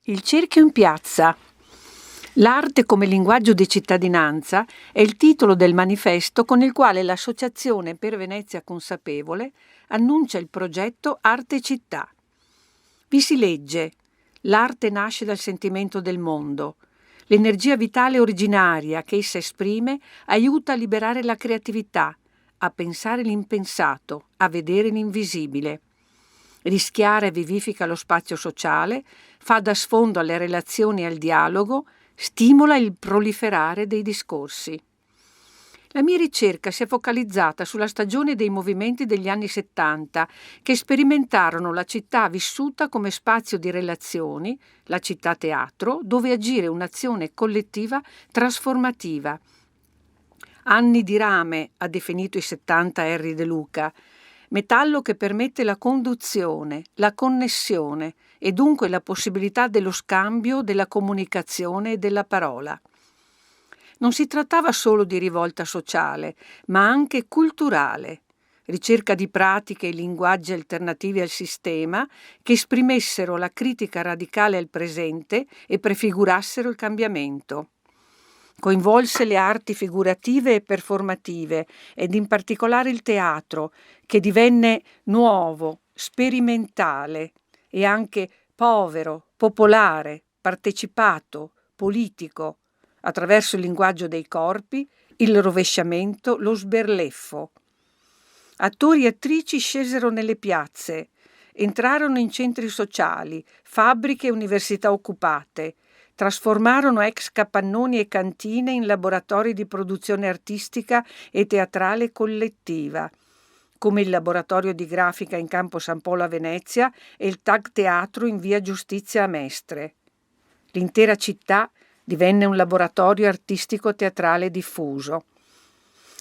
Il cerchio in piazza. L'arte come linguaggio di cittadinanza è il titolo del manifesto con il quale l'Associazione per Venezia Consapevole annuncia il progetto Arte Città. Vi si legge: l'arte nasce dal sentimento del mondo. L'energia vitale originaria che essa esprime aiuta a liberare la creatività, a pensare l'impensato, a vedere l'invisibile. Rischiara e vivifica lo spazio sociale, fa da sfondo alle relazioni e al dialogo, stimola il proliferare dei discorsi. La mia ricerca si è focalizzata sulla stagione dei movimenti degli anni '70 che sperimentarono la città vissuta come spazio di relazioni, la città teatro, dove agire un'azione collettiva trasformativa. Anni di rame, ha definito i '70 Henry De Luca, metallo che permette la conduzione, la connessione e dunque la possibilità dello scambio, della comunicazione e della parola. Non si trattava solo di rivolta sociale, ma anche culturale, ricerca di pratiche e linguaggi alternativi al sistema che esprimessero la critica radicale al presente e prefigurassero il cambiamento. Coinvolse le arti figurative e performative ed in particolare il teatro, che divenne nuovo, sperimentale e anche povero, popolare, partecipato, politico, attraverso il linguaggio dei corpi, il rovesciamento, lo sberleffo. Attori e attrici scesero nelle piazze, entrarono in centri sociali, fabbriche e università occupate, trasformarono ex capannoni e cantine in laboratori di produzione artistica e teatrale collettiva, come il laboratorio di grafica in Campo San Polo a Venezia e il Tag Teatro in via Giustizia a Mestre. L'intera città divenne un laboratorio artistico teatrale diffuso.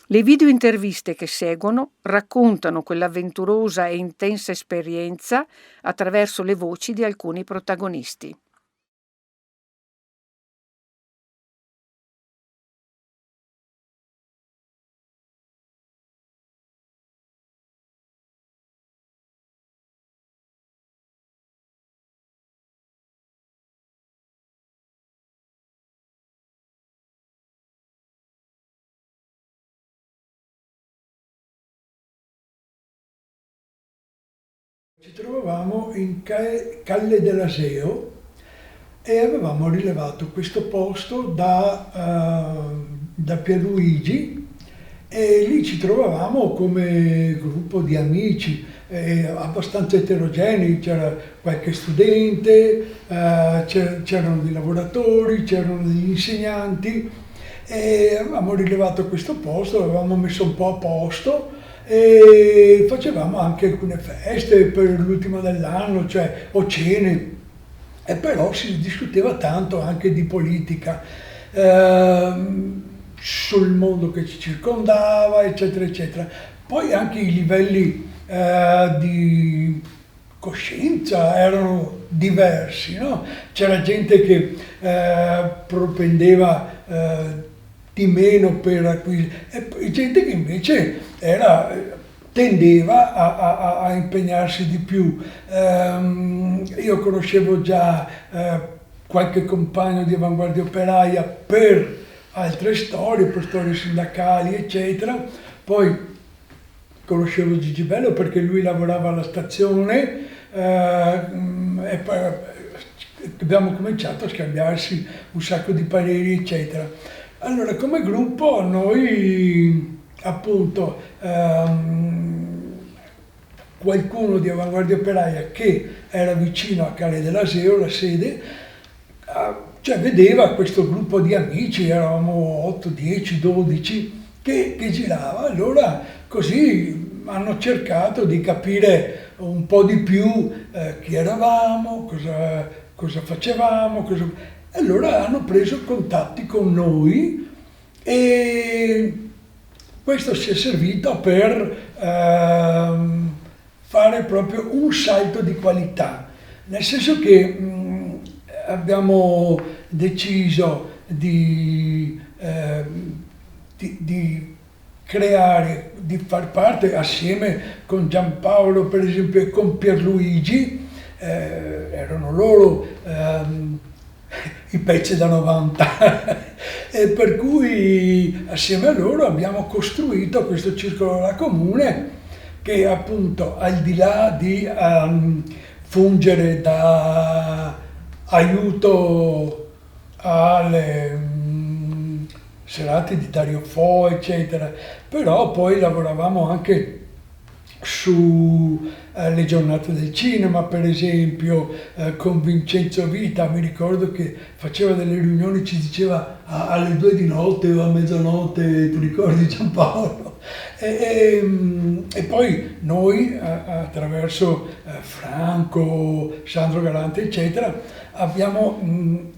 Le videointerviste che seguono raccontano quell'avventurosa e intensa esperienza attraverso le voci di alcuni protagonisti. Ci trovavamo in Calle dell'Aseo e avevamo rilevato questo posto da Pierluigi e lì ci trovavamo come gruppo di amici abbastanza eterogenei, c'era qualche studente, c'erano dei lavoratori, c'erano degli insegnanti e avevamo rilevato questo posto, l'avevamo messo un po' a posto e facevamo anche alcune feste per l'ultimo dell'anno, cioè o cene, e però si discuteva tanto anche di politica, sul mondo che ci circondava, eccetera, eccetera. Poi anche i livelli di coscienza erano diversi, no? C'era gente che propendeva di meno per acquisire e gente che invece tendeva a impegnarsi di più. Io conoscevo già qualche compagno di Avanguardia Operaia per altre storie, per storie sindacali, eccetera. Poi conoscevo Gigi Bello perché lui lavorava alla stazione e poi abbiamo cominciato a scambiarsi un sacco di pareri, eccetera. Allora, come gruppo noi appunto qualcuno di Avanguardia Operaia che era vicino a Calle dell'Aseo, la sede, cioè vedeva questo gruppo di amici, eravamo 8, 10, 12, che girava. Allora così hanno cercato di capire un po' di più chi eravamo, cosa facevamo, allora hanno preso contatti con noi e questo si è servito per fare proprio un salto di qualità, nel senso che abbiamo deciso di creare, di far parte assieme con Giampaolo per esempio e con Pierluigi erano loro i pezzi da 90 e per cui assieme a loro abbiamo costruito questo circolo della comune che appunto al di là di fungere da aiuto alle serate di Dario Fo, eccetera, però poi lavoravamo anche su le giornate del cinema, per esempio, con Vincenzo Vita. Mi ricordo che faceva delle riunioni, ci diceva alle 2 di notte o a mezzanotte, ti ricordi Giampaolo? E poi noi, attraverso Franco, Sandro Galante, eccetera, hanno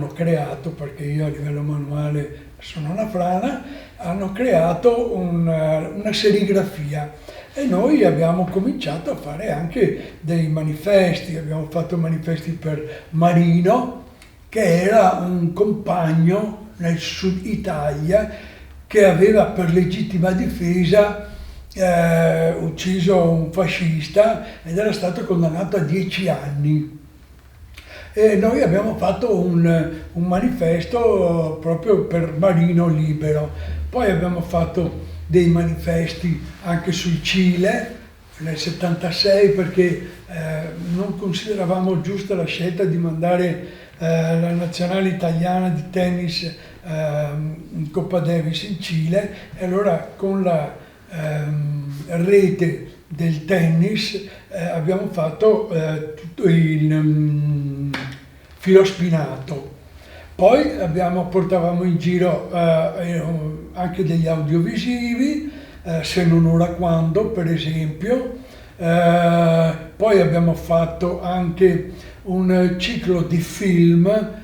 creato, perché io a livello manuale sono una frana, hanno creato una serigrafia. E noi abbiamo cominciato a fare anche dei manifesti, abbiamo fatto manifesti per Marino, che era un compagno nel Sud Italia che aveva per legittima difesa ucciso un fascista ed era stato condannato a 10 anni. E noi abbiamo fatto un manifesto proprio per Marino libero. Poi abbiamo fatto dei manifesti anche sul Cile nel 76 perché non consideravamo giusta la scelta di mandare la nazionale italiana di tennis in Coppa Davis in Cile e allora con la rete del tennis abbiamo fatto tutto il filo spinato. Poi portavamo in giro anche degli audiovisivi, Se non ora quando, per esempio. Poi abbiamo fatto anche un ciclo di film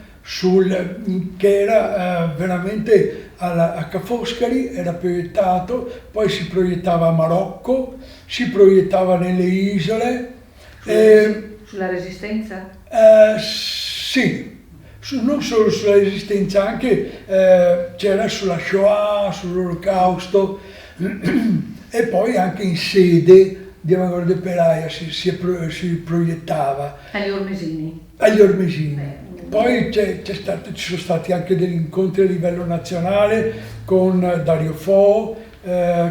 che era veramente a Ca' Foscari, era proiettato, poi si proiettava a Marocco, si proiettava nelle isole. Sulla Resistenza? Sì. Non solo sulla Resistenza, anche c'era sulla Shoah, sull'Olocausto e poi anche in sede di Avanguardia Operaia si proiettava. Agli Ormesini. Poi ci sono stati anche degli incontri a livello nazionale con Dario Fo,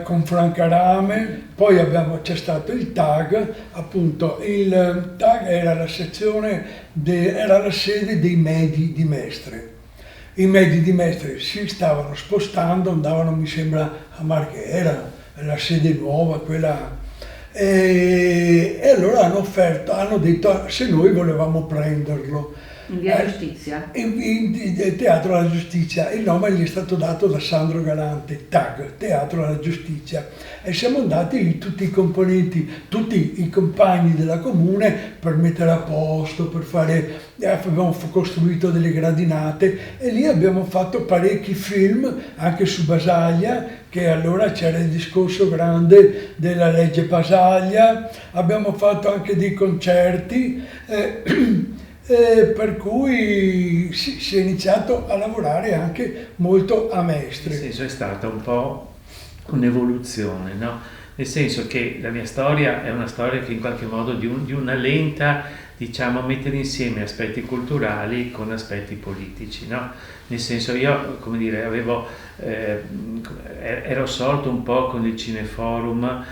con Franca Rame, poi c'è stato il TAG, appunto il TAG era la era la sede dei medi di Mestre. I medi di Mestre si stavano spostando, andavano mi sembra a Marghera, la sede nuova, quella. E allora hanno detto se noi volevamo prenderlo. In via Giustizia? In Teatro alla Giustizia. Il nome gli è stato dato da Sandro Galante, TAG, Teatro alla Giustizia. E siamo andati lì tutti i componenti, tutti i compagni della comune per mettere a posto, per fare, abbiamo costruito delle gradinate e lì abbiamo fatto parecchi film anche su Basaglia, che allora c'era il discorso grande della legge Basaglia, abbiamo fatto anche dei concerti. Per cui si è iniziato a lavorare anche molto a Mestre. Nel senso è stata un po' un'evoluzione, no? Nel senso che la mia storia è una storia che in qualche modo di una lenta, diciamo, mettere insieme aspetti culturali con aspetti politici, no? Nel senso io, come dire, ero sorto un po' con il Cineforum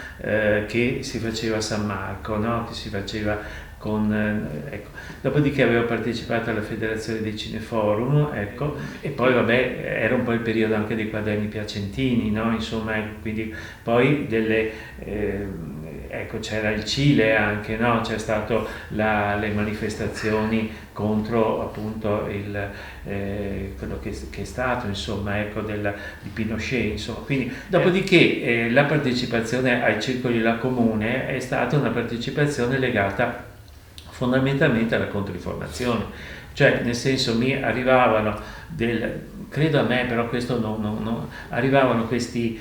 che si faceva a San Marco, no? Che si faceva ecco. Dopodiché avevo partecipato alla Federazione dei Cineforum, ecco, e poi vabbè era un po' il periodo anche dei quaderni piacentini, no? Insomma, quindi poi ecco, c'era il Cile anche, no? C'è stato le manifestazioni contro appunto quello che è stato, insomma, ecco, di Pinochet, insomma. Quindi, dopodiché la partecipazione ai circoli della comune è stata una partecipazione legata fondamentalmente alla controinformazione, cioè nel senso mi arrivavano credo a me, però questo non arrivavano questi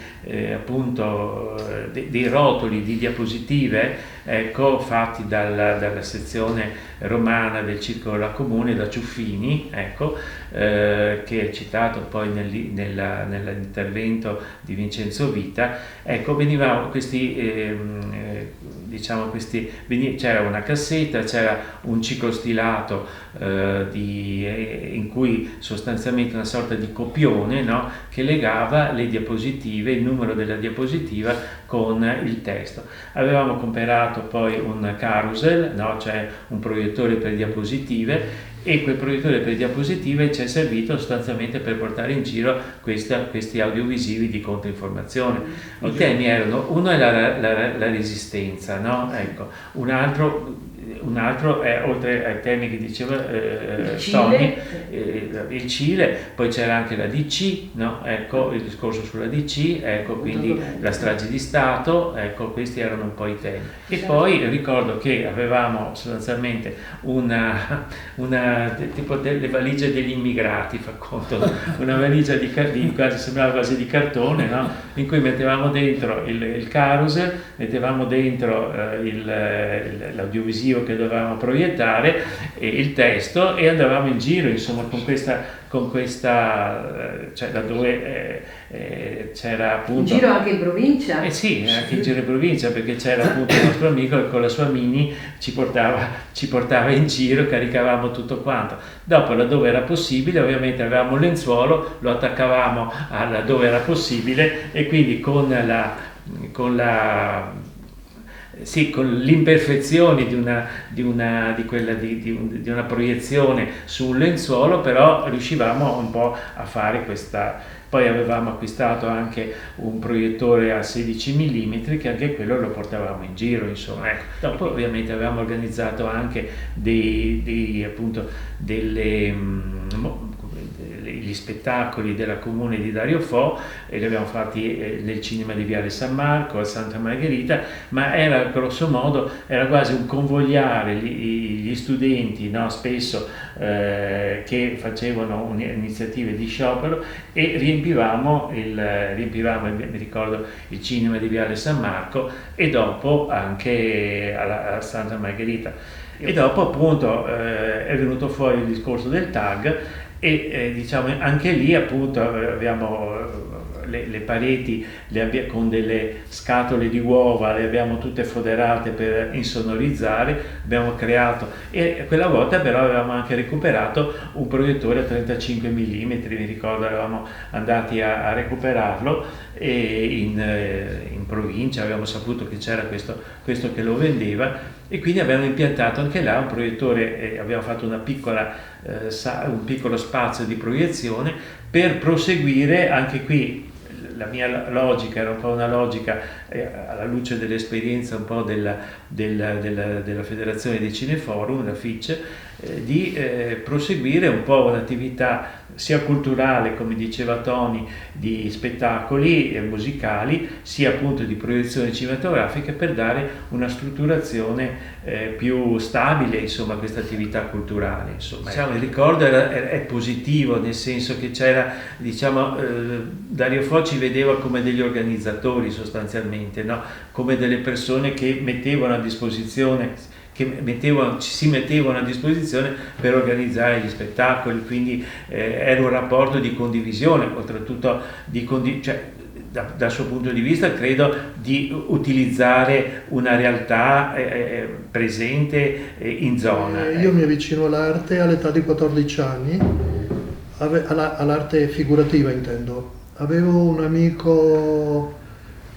appunto dei rotoli di diapositive, ecco, fatti dalla sezione romana del Circolo della Comune, da Ciuffini, ecco, che è citato poi nell'intervento di Vincenzo Vita, ecco, venivano questi diciamo c'era una cassetta, c'era un ciclo stilato in cui sostanzialmente una sorta di copione, no? Che legava le diapositive, il numero della diapositiva con il testo. Avevamo comprato poi un carousel, no? Cioè un proiettore per diapositive, e quel proiettore per diapositive ci è servito sostanzialmente per portare in giro questi audiovisivi di controinformazione. I temi erano, uno è la resistenza, no? Ecco, un altro è, oltre ai temi che diceva Tony, il Cile, poi c'era anche la DC, no? Ecco, il discorso sulla DC, ecco, quindi la strage di Stato, ecco, questi erano un po' i temi. E poi ricordo che avevamo sostanzialmente tipo delle valigie degli immigrati, fa conto, una valigia sembrava quasi di cartone, no? In cui mettevamo dentro il carousel, mettevamo dentro l'audiovisivo che dovevamo proiettare, e il testo, e andavamo in giro, insomma, con questa cioè da dove c'era appunto... In giro anche in provincia? Sì, anche in giro in provincia, perché c'era appunto il nostro amico che con la sua Mini ci portava in giro, caricavamo tutto quanto. Dopo, laddove era possibile, ovviamente avevamo un lenzuolo, lo attaccavamo dove era possibile, e quindi con l'imperfezione di una proiezione su un lenzuolo, però riuscivamo un po' a fare questa. Poi avevamo acquistato anche un proiettore a 16 mm, che anche quello lo portavamo in giro, insomma. Ecco. Dopo ovviamente avevamo organizzato anche gli spettacoli della comune di Dario Fo, e li abbiamo fatti nel cinema di Viale San Marco, a Santa Margherita, ma era grosso modo quasi un convogliare gli studenti, no? Spesso che facevano iniziative di sciopero, e riempivamo, mi ricordo, il cinema di Viale San Marco, e dopo anche a Santa Margherita. E dopo appunto è venuto fuori il discorso del tag, e diciamo anche lì appunto abbiamo le pareti con delle scatole di uova, le abbiamo tutte foderate per insonorizzare, abbiamo creato, e quella volta però avevamo anche recuperato un proiettore a 35 mm, mi ricordo, eravamo andati a recuperarlo, e in provincia avevamo saputo che c'era questo che lo vendeva, e quindi abbiamo impiantato anche là un proiettore, abbiamo fatto un piccolo spazio di proiezione per proseguire anche qui. La mia logica era un po' una logica, alla luce dell'esperienza un po' della Federazione dei Cineforum, la FIC, di proseguire un po' un'attività sia culturale, come diceva Tony, di spettacoli musicali, sia appunto di proiezioni cinematografiche, per dare una strutturazione più stabile, insomma, a questa attività culturale. Insomma, diciamo, il ricordo è positivo, nel senso che c'era, diciamo, Dario Fo ci vedeva come degli organizzatori sostanzialmente, no? Come delle persone che si mettevano a disposizione per organizzare gli spettacoli, quindi era un rapporto di condivisione, oltretutto dal suo punto di vista credo di utilizzare una realtà presente in zona. Io mi avvicino all'arte all'età di 14 anni, all'arte figurativa intendo. Avevo un amico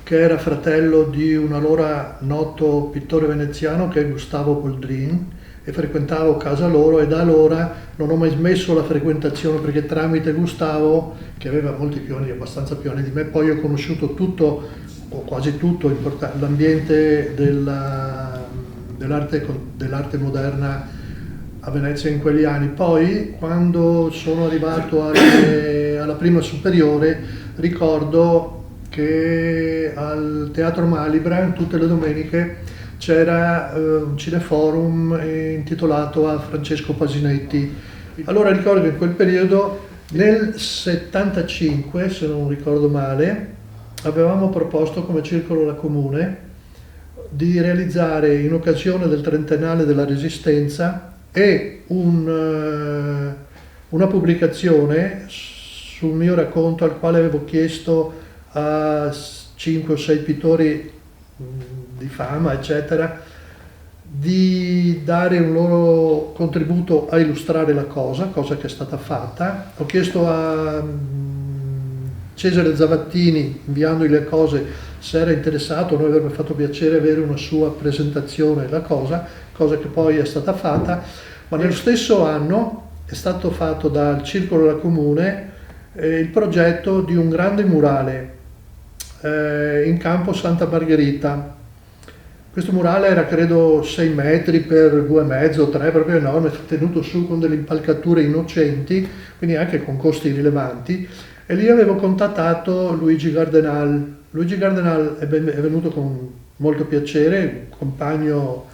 che era fratello di un allora noto pittore veneziano, che è Gustavo Boldrin, e frequentavo casa loro, e da allora non ho mai smesso la frequentazione, perché tramite Gustavo, che aveva molti più anni, abbastanza più anni di me, poi ho conosciuto tutto, o quasi tutto, l'ambiente dell'arte moderna a Venezia in quegli anni. Poi, quando sono arrivato alla prima superiore, ricordo che al Teatro Malibran tutte le domeniche c'era un cineforum intitolato a Francesco Pasinetti. Allora ricordo che in quel periodo, nel 75, se non ricordo male, avevamo proposto come Circolo La Comune di realizzare, in occasione del trentennale della Resistenza, e una pubblicazione sul mio racconto, al quale avevo chiesto a 5 o 6 pittori di fama, eccetera, di dare un loro contributo a illustrare la cosa che è stata fatta. Ho chiesto a Cesare Zavattini, inviandogli le cose, se era interessato. Noi avrebbe fatto piacere avere una sua presentazione della cosa che poi è stata fatta, ma nello stesso anno è stato fatto dal Circolo della Comune il progetto di un grande murale in campo Santa Margherita. Questo murale era credo 6 metri per 2,5, 3, proprio enorme, tenuto su con delle impalcature innocenti, quindi anche con costi rilevanti, e lì avevo contattato Luigi Gardenal. Luigi Gardenal è venuto con molto piacere, un compagno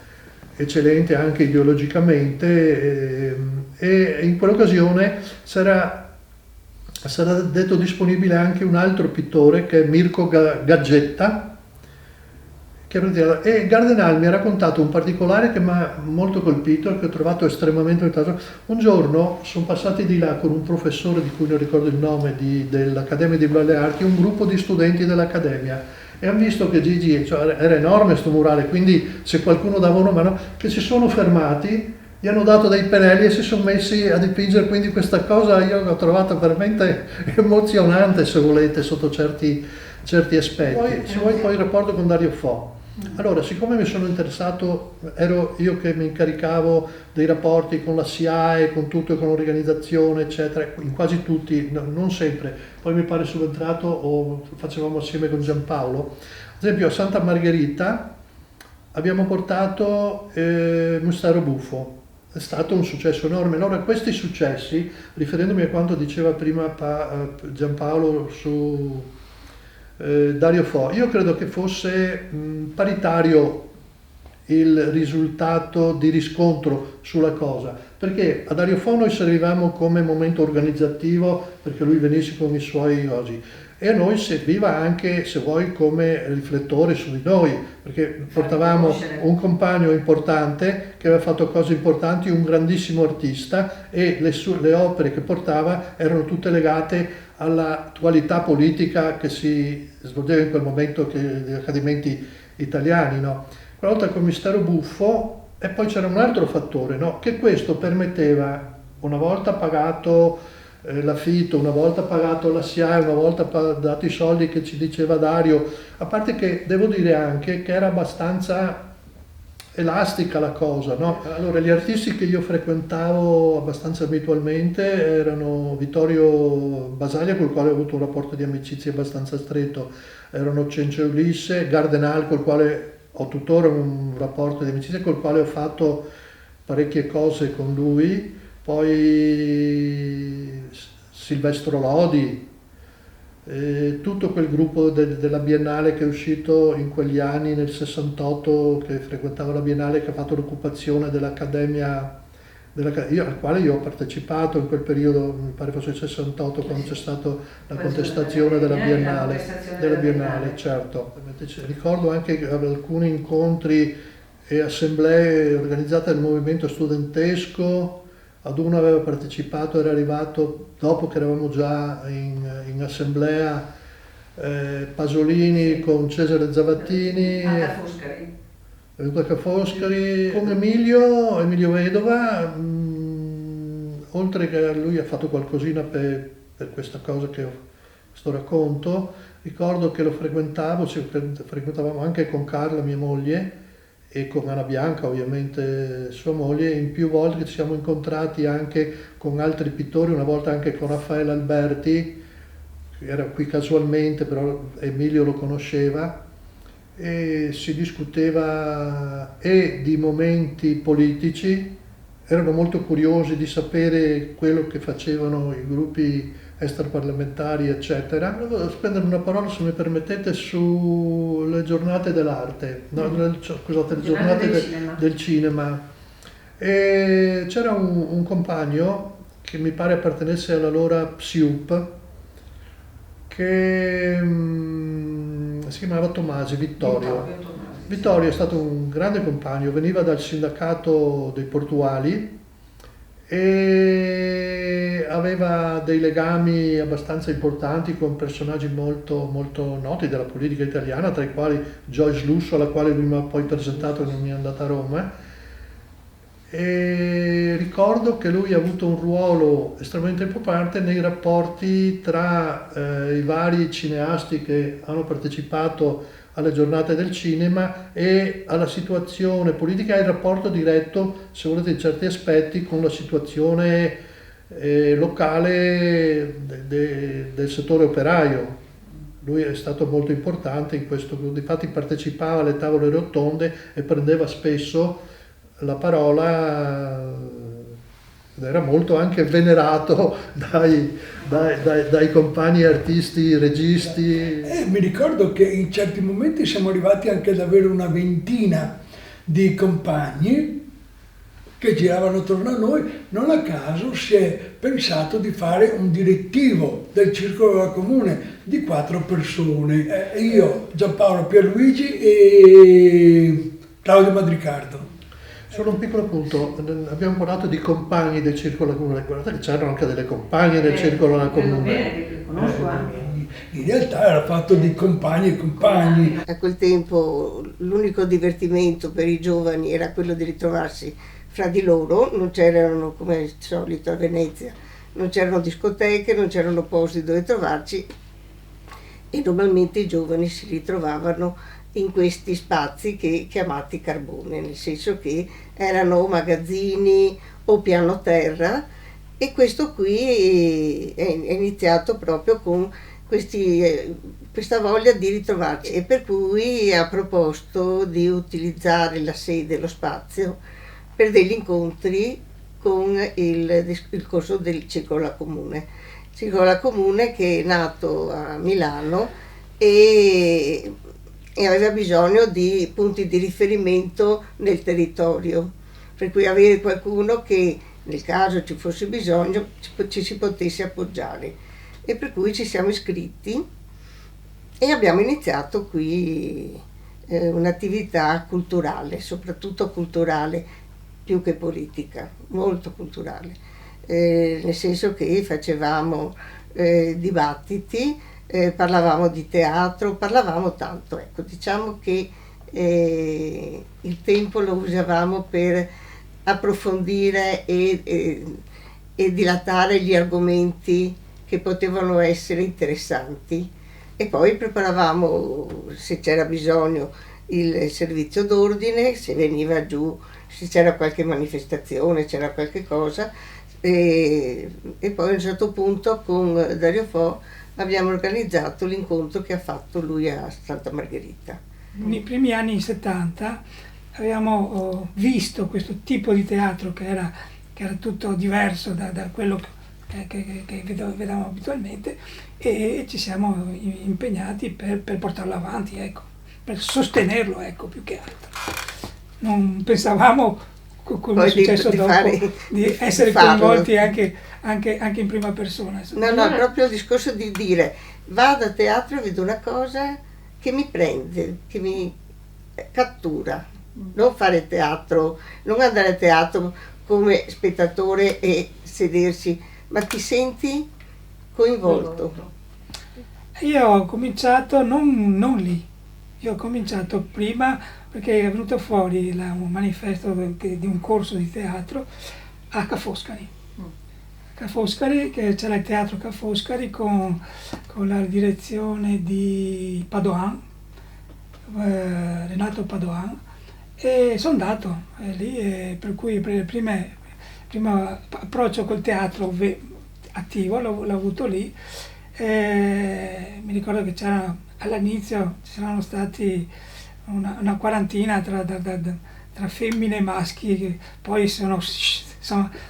eccellente anche ideologicamente, e in quell'occasione sarà detto disponibile anche un altro pittore che è Mirko Gaggetta, e Gardenal mi ha raccontato un particolare che mi ha molto colpito, che ho trovato estremamente interessante. Un giorno sono passati di là con un professore di cui non ricordo il nome, dell'Accademia di Belle Arti, un gruppo di studenti dell'Accademia, e hanno visto che Gigi, cioè, era enorme sto murale, quindi se qualcuno dava una mano, che si sono fermati, gli hanno dato dei pennelli e si sono messi a dipingere. Quindi questa cosa io l'ho trovata veramente emozionante, se volete, sotto certi aspetti. Se vuoi poi il rapporto con Dario Fo. Allora, siccome mi sono interessato, ero io che mi incaricavo dei rapporti con la SIAE, con tutto, con l'organizzazione, eccetera, in quasi tutti, non sempre, poi mi pare subentrato o facevamo assieme con Giampaolo. Ad esempio a Santa Margherita abbiamo portato Mustero Buffo, è stato un successo enorme. Allora questi successi, riferendomi a quanto diceva prima Giampaolo su Dario Fo, io credo che fosse paritario il risultato di riscontro sulla cosa, perché a Dario Fo noi servivamo come momento organizzativo perché lui venisse con i suoi osi, e a noi serviva anche, se vuoi, come riflettore su di noi, perché portavamo un compagno importante che aveva fatto cose importanti, un grandissimo artista, e le opere che portava erano tutte legate all'attualità politica che si svolgeva in quel momento, degli accadimenti italiani, no? Una volta con Mistero Buffo, e poi c'era un altro fattore, no? Che questo permetteva, una volta pagato l'affitto, una volta pagato la SIAE, una volta dato i soldi che ci diceva Dario, a parte che devo dire anche che era abbastanza elastica la cosa, no? Allora, gli artisti che io frequentavo abbastanza abitualmente erano Vittorio Basaglia, col quale ho avuto un rapporto di amicizia abbastanza stretto, erano Cencio Ulisse, Gardenal, col quale ho tuttora un rapporto di amicizia, col quale ho fatto parecchie cose con lui, poi Silvestro Lodi, tutto quel gruppo della Biennale che è uscito in quegli anni, nel 68, che frequentava la Biennale, che ha fatto l'occupazione dell'Accademia, al quale io ho partecipato in quel periodo, mi pare fosse il 68, quando c'è stata la contestazione della Biennale, certo. Ricordo anche alcuni incontri e assemblee organizzate dal movimento studentesco. Ad uno aveva partecipato, era arrivato dopo che eravamo già in assemblea, Pasolini con Cesare Zavattini, Luca Foscari, con Emilio Vedova, oltre che lui ha fatto qualcosina per questa cosa questo racconto. Ricordo che lo frequentavamo anche con Carla, mia moglie, e con Anna Bianca, ovviamente sua moglie, in più volte ci siamo incontrati anche con altri pittori, una volta anche con Raffaele Alberti, che era qui casualmente, però Emilio lo conosceva, e si discuteva di momenti politici. Erano molto curiosi di sapere quello che facevano i gruppi extraparlamentari, eccetera. Volevo spendere una parola, se mi permettete, sulle giornate dell'arte, scusate, le giornate del cinema. E c'era un compagno che mi pare appartenesse all'allora PSIUP, che si chiamava Tomasi, Vittorio. Vittorio è stato un grande compagno, veniva dal sindacato dei portuali e aveva dei legami abbastanza importanti con personaggi molto, molto noti della politica italiana, tra i quali Joyce Lusso, alla quale lui mi ha poi presentato e non mi è andata a Roma. E ricordo che lui ha avuto un ruolo estremamente importante nei rapporti tra i vari cineasti che hanno partecipato alle giornate del cinema e alla situazione politica e il rapporto diretto, se volete, in certi aspetti con la situazione locale del settore operaio. Lui è stato molto importante in questo, infatti partecipava alle tavole rotonde e prendeva spesso la parola ed era molto anche venerato dai compagni artisti, registi. Mi ricordo che in certi momenti siamo arrivati anche ad avere una ventina di compagni che giravano attorno a noi. Non a caso si è pensato di fare un direttivo del Circolo della Comune di 4 persone, io, Giampaolo Pierluigi e Claudio Madricardo. Solo un piccolo punto, abbiamo parlato di compagni del Circolo della Comune, guardate che c'erano anche delle compagne del Circolo della Comune. In realtà era fatto di compagni e compagni. A quel tempo l'unico divertimento per i giovani era quello di ritrovarsi fra di loro, non c'erano, come al solito a Venezia, non c'erano discoteche, non c'erano posti dove trovarci e normalmente i giovani si ritrovavano in questi spazi chiamati carbone, nel senso che erano o magazzini o piano terra, e questo qui è iniziato proprio con questa voglia di ritrovarci, e per cui ha proposto di utilizzare la sede, lo spazio, per degli incontri con il corso del Circolo della Comune. Circolo della Comune che è nato a Milano e aveva bisogno di punti di riferimento nel territorio, per cui avere qualcuno che nel caso ci fosse bisogno ci si potesse appoggiare, e per cui ci siamo iscritti e abbiamo iniziato qui un'attività culturale, soprattutto culturale più che politica, molto culturale, nel senso che facevamo dibattiti, parlavamo di teatro, parlavamo tanto, ecco, diciamo che il tempo lo usavamo per approfondire e dilatare gli argomenti che potevano essere interessanti, e poi preparavamo, se c'era bisogno, il servizio d'ordine, se veniva giù, se c'era qualche manifestazione, c'era qualche cosa, e poi a un certo punto con Dario Fo abbiamo organizzato l'incontro che ha fatto lui a Santa Margherita. Nei primi anni 70 abbiamo visto questo tipo di teatro che era tutto diverso da quello che vedevamo abitualmente, e ci siamo impegnati per portarlo avanti, ecco, per sostenerlo, ecco, più che altro. Non pensavamo, come è successo dopo, di essere coinvolti anche in prima persona. No, proprio il discorso di dire: vado a teatro e vedo una cosa che mi prende, che mi cattura. Non fare teatro, non andare a teatro come spettatore e sedersi, ma ti senti coinvolto. Io ho cominciato non lì, io ho cominciato prima perché è venuto fuori un manifesto di un corso di teatro a Ca' Foscari. Ca' Foscari, che c'era il teatro Ca' Foscari con la direzione di Padoan, Renato Padoan, e sono andato lì, per cui il primo approccio col teatro attivo l'ho avuto lì. Mi ricordo che all'inizio ci saranno stati una quarantina tra femmine e maschi, che poi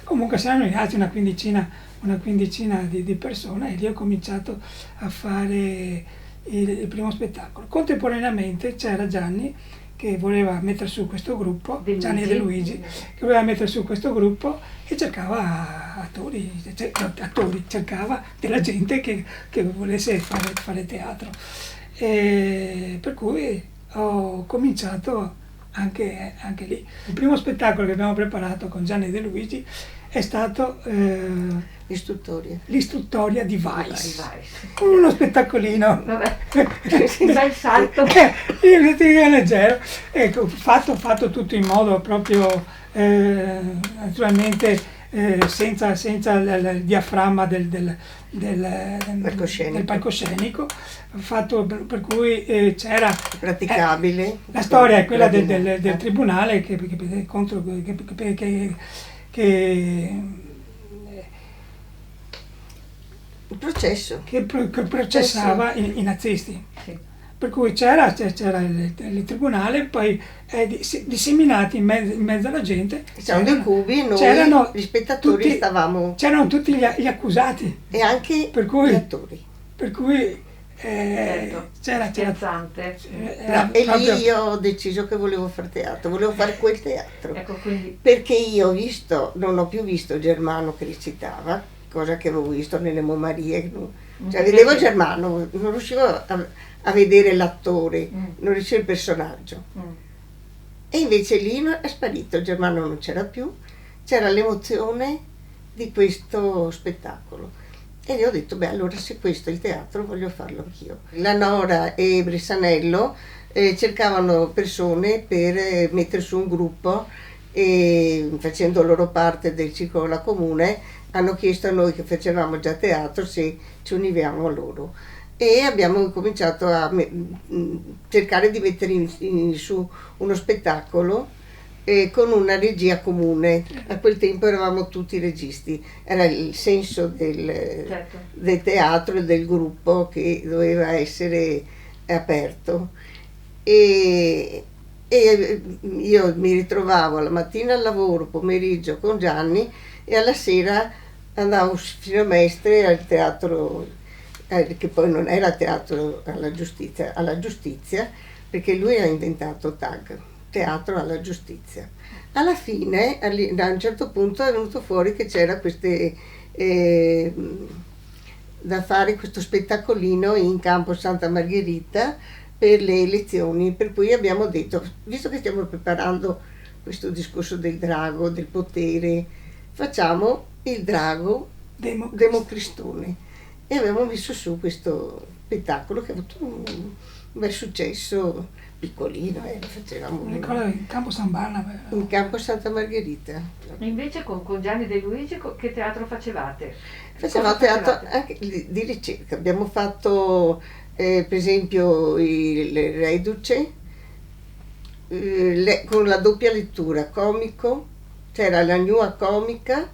comunque saranno rinati una quindicina di persone, e lì ho cominciato a fare il primo spettacolo. Contemporaneamente c'era Gianni che voleva mettere su questo gruppo, Gianni De Luigi, che voleva mettere su questo gruppo e cercava attori, cercava della gente che volesse fare teatro. E per cui ho cominciato anche lì. Il primo spettacolo che abbiamo preparato con Gianni De Luigi è stato l'istruttoria di Vai, Weiss. vai. Uno spettacolino. Vabbè, un bel salto. Io ti dico leggero, ecco, fatto tutto in modo proprio naturalmente senza il diaframma del palcoscenico, fatto per cui c'era praticabile. La storia è quella del tribunale che il processo che processava i nazisti. Sì. Per cui c'era il tribunale, poi disseminati in mezzo alla gente. C'erano dei cubi e noi, gli spettatori, stavamo. C'erano tutti gli accusati. E anche gli attori. Per cui c'era spiazzante. E lì io ho deciso che volevo fare teatro, volevo fare quel teatro. Ecco, quindi. Perché io non ho più visto Germano che recitava, cosa che avevo visto nelle Momarie. Cioè, vedevo Germano, non riuscivo a vedere l'attore, non riuscivo il personaggio. E invece lì è sparito, Germano non c'era più, c'era l'emozione di questo spettacolo. E io ho detto, beh, allora se questo è il teatro voglio farlo anch'io. La Nora e Bressanello cercavano persone per mettere su un gruppo e facendo loro parte del Circolo della Comune hanno chiesto a noi che facevamo già teatro se ci univamo a loro. E abbiamo cominciato a cercare di mettere su uno spettacolo con una regia comune. A quel tempo eravamo tutti registi, era il senso del teatro e del gruppo che doveva essere aperto. E io mi ritrovavo la mattina al lavoro, pomeriggio con Gianni e alla sera andavo fino a Mestre al teatro, che poi non era teatro alla giustizia, perché lui ha inventato TAG, teatro alla giustizia. Alla fine, da un certo punto è venuto fuori che c'era da fare questo spettacolino in Campo Santa Margherita per le elezioni, per cui abbiamo detto, visto che stiamo preparando questo discorso del drago, del potere, facciamo il drago Democristone. E avevamo messo su questo spettacolo che ha avuto un bel successo, piccolino, lo facevamo in Campo San Barnaba. In Campo Santa Margherita. Invece con Gianni De Luigi che teatro facevate? Facevamo teatro anche di ricerca, abbiamo fatto per esempio il Reduce con la doppia lettura, comico, c'era la Gnua comica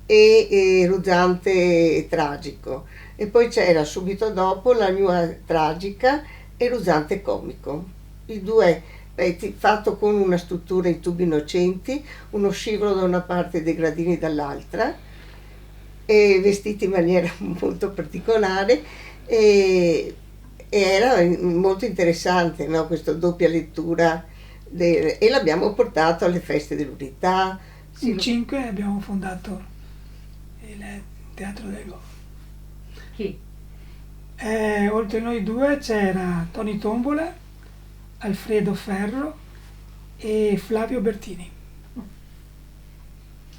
e Ruzzante tragico, e poi c'era subito dopo la Gnua tragica e Ruzzante comico, i due pezzi fatto con una struttura in tubi innocenti, uno scivolo da una parte e dei gradini dall'altra, e vestiti in maniera molto particolare, e era molto interessante, no? Questa doppia lettura e l'abbiamo portato alle feste dell'Unità. In 5 abbiamo fondato il Teatro del Go. Chi? Oltre noi due c'era Tony Tombola, Alfredo Ferro e Flavio Bertini.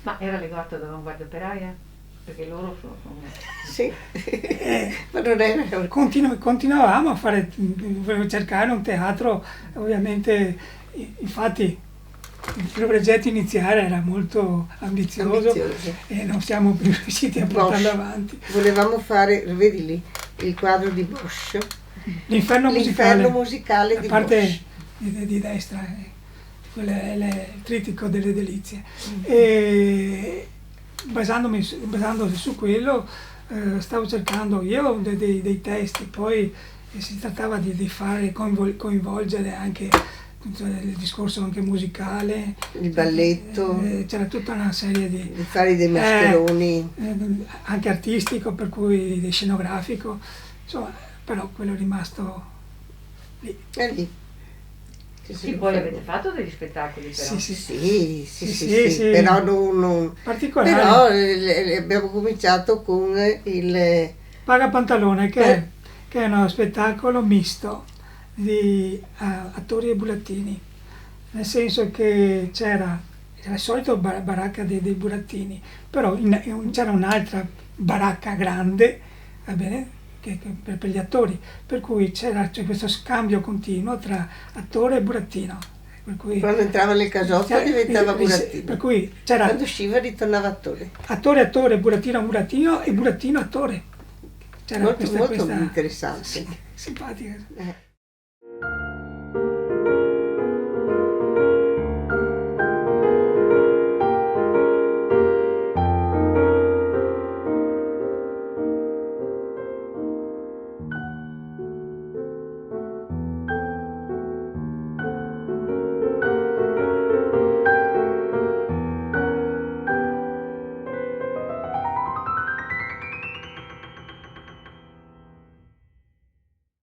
Ma era legato ad Avanguardia Operaia? Perché loro sono. Sì, ma non era. Continuavamo a cercare un teatro, ovviamente, infatti il progetto iniziale era molto ambizioso e non siamo più riusciti a portarlo avanti. Volevamo fare, vedi lì, il quadro di Bosch, L'inferno musicale la di parte Bosch. di destra, quello è il trittico delle delizie. E basandosi su quello stavo cercando io dei testi, poi si trattava di fare coinvolgere anche il discorso anche musicale, il balletto, c'era tutta una serie di fare dei mascheroni, anche artistico, per cui scenografico, insomma, però quello è rimasto lì. È lì. Sì, poi avete fatto degli spettacoli però. Sì, però non particolari. Però abbiamo cominciato con il Paga Pantalone, che è uno spettacolo misto di attori e burattini, nel senso che c'era Era il solito baracca dei burattini, però c'era un'altra baracca grande, va bene, per gli attori, per cui c'è questo scambio continuo tra attore e burattino. Per cui, quando entrava nel casotto diventava burattino, per cui c'era, quando usciva ritornava attore. Attore, burattino e burattino attore. C'era Molto questa interessante. simpatica.